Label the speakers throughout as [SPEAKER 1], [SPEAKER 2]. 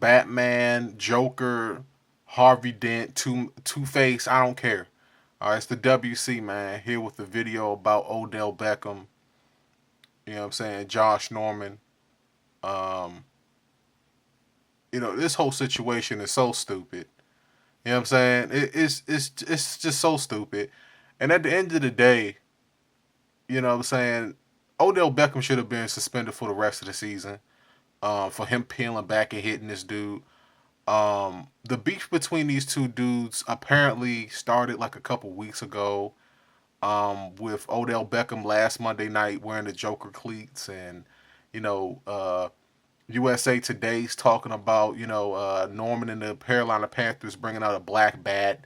[SPEAKER 1] Batman, Joker, Harvey Dent, Two Face. I don't care. All right, it's the WC, man. Here with the video about Odell Beckham. You know what I'm saying? Josh Norman. Um, this whole situation is so stupid. You know what I'm saying? It's just so stupid. And at the end of the day, you know what I'm saying? Odell Beckham should have been suspended for the rest of the season. For him peeling back and hitting this dude. The beef between these two dudes apparently started like a couple weeks ago. With Odell Beckham last Monday night wearing the Joker cleats, and you know, USA Today's talking about Norman and the Carolina Panthers bringing out a black bat,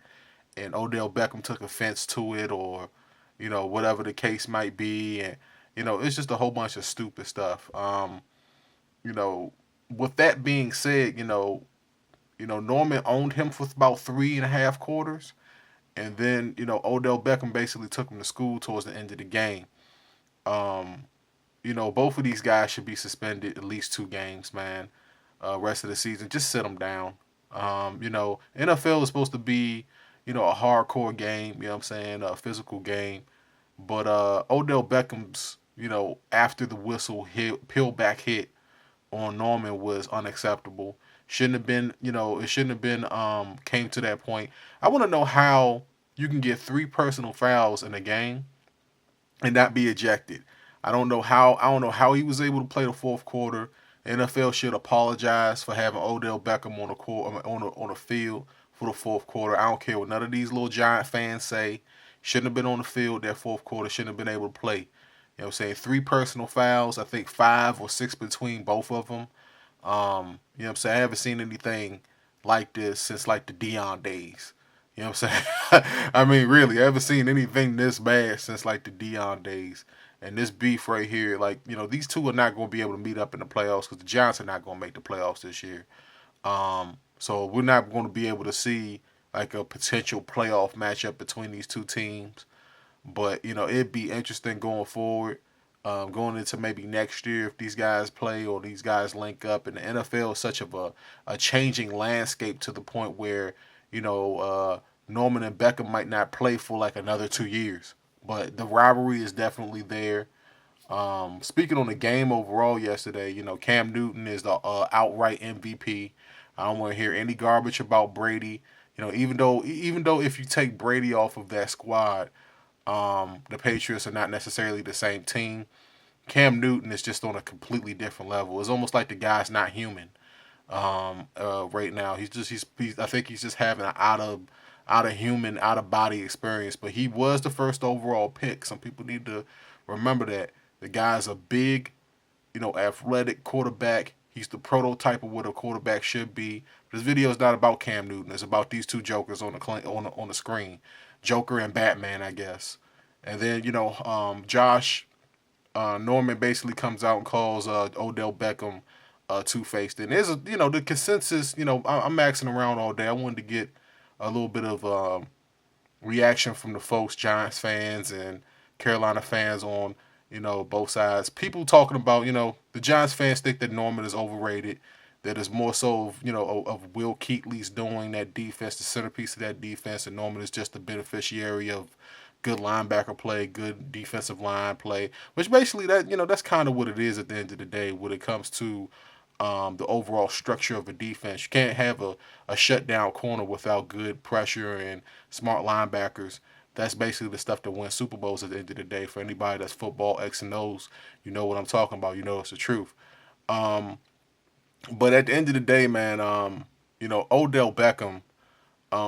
[SPEAKER 1] and Odell Beckham took offense to it, or whatever the case might be, and it's just a whole bunch of stupid stuff. You know, with that being said, Norman owned him for about 3.5 quarters. And then, Odell Beckham basically took him to school towards the end of the game. Um, both of these guys should be suspended at least 2 games, man. Rest of the season, just sit them down. NFL is supposed to be, a hardcore game, you know what I'm saying, a physical game. But Odell Beckham's, after the whistle hit, peel back hit on Norman was unacceptable. Shouldn't have been, it shouldn't have been came to that point. I want to know how you can get 3 personal fouls in a game and not be ejected. I don't know how he was able to play the fourth quarter. The NFL should apologize for having Odell Beckham on the court on the field for the fourth quarter. I don't care what none of these little Giant fans say. Shouldn't have been on the field that fourth quarter. Shouldn't have been able to play. You know what I'm saying? 3 personal fouls. I think 5 or 6 between both of them. You know what I'm saying? I haven't seen anything like this since like the Dion days. You know what I'm saying? I mean, really, I haven't seen anything this bad since like the Dion days. And this beef right here, like, these two are not going to be able to meet up in the playoffs because the Giants are not going to make the playoffs this year. So we're not going to be able to see like a potential playoff matchup between these two teams. But it'd be interesting going forward, going into maybe next year if these guys play or these guys link up. And the NFL is such of a changing landscape to the point where Norman and Beckham might not play for like another 2 years. But the rivalry is definitely there. Speaking on the game overall yesterday, Cam Newton is the outright MVP. I don't want to hear any garbage about Brady. Even though if you take Brady off of that squad, the Patriots are not necessarily the same team. Cam Newton is just on a completely different level. It's almost like the guy's not human. Right now, I think he's just having an out of human, out of body experience. But he was the first overall pick. Some people need to remember that the guy's a big, athletic quarterback. He's the prototype of what a quarterback should be. This video is not about Cam Newton. It's about these two jokers on the screen, Joker and Batman, I guess. And then Josh Norman basically comes out and calls Odell Beckham two-faced. And there's the consensus. I'm maxing around all day. I wanted to get a little bit of reaction from the folks, Giants fans and Carolina fans on both sides. People talking about the Giants fans think that Norman is overrated. That is more so of Will Keatley's doing that defense, the centerpiece of that defense, and Norman is just the beneficiary of good linebacker play, good defensive line play, which basically that's kind of what it is at the end of the day when it comes to the overall structure of a defense. You can't have a shutdown corner without good pressure and smart linebackers. That's basically the stuff that wins Super Bowls at the end of the day. For anybody that's football X and O's, you know what I'm talking about. You know it's the truth. But at the end of the day, man, Odell Beckham,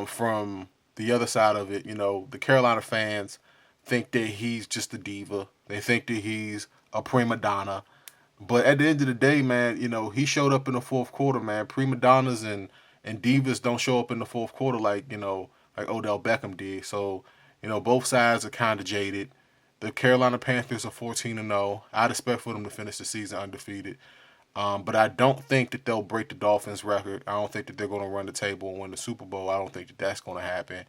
[SPEAKER 1] from the other side of it, the Carolina fans think that he's just a diva. They think that he's a prima donna. But at the end of the day, man, he showed up in the fourth quarter, man. Prima donnas and divas don't show up in the fourth quarter like Odell Beckham did. So, both sides are kind of jaded. The Carolina Panthers are 14-0. I'd expect for them to finish the season undefeated. But I don't think that they'll break the Dolphins' record. I don't think that they're going to run the table and win the Super Bowl. I don't think that that's going to happen.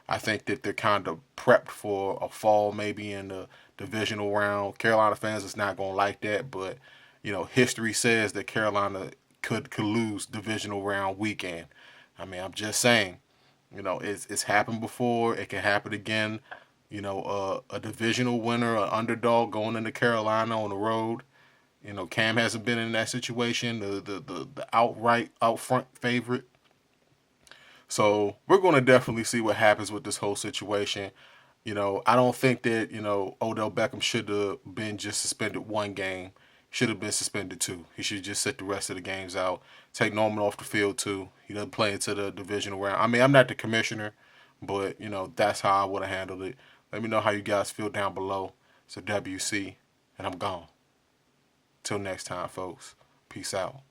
[SPEAKER 1] I think that they're kind of prepped for a fall maybe in the divisional round. Carolina fans is not going to like that, but history says that Carolina could lose divisional round weekend. I mean, I'm just saying, it's happened before. It can happen again. A divisional winner, an underdog going into Carolina on the road. Cam hasn't been in that situation. The outright out front favorite. So we're going to definitely see what happens with this whole situation. I don't think that Odell Beckham should have been just suspended one game. Should have been suspended two. He should just sit the rest of the games out. Take Norman off the field too. He doesn't play into the divisional round. I mean, I'm not the commissioner, but that's how I would have handled it. Let me know how you guys feel down below. It's a WC, and I'm gone. Till next time, folks. Peace out.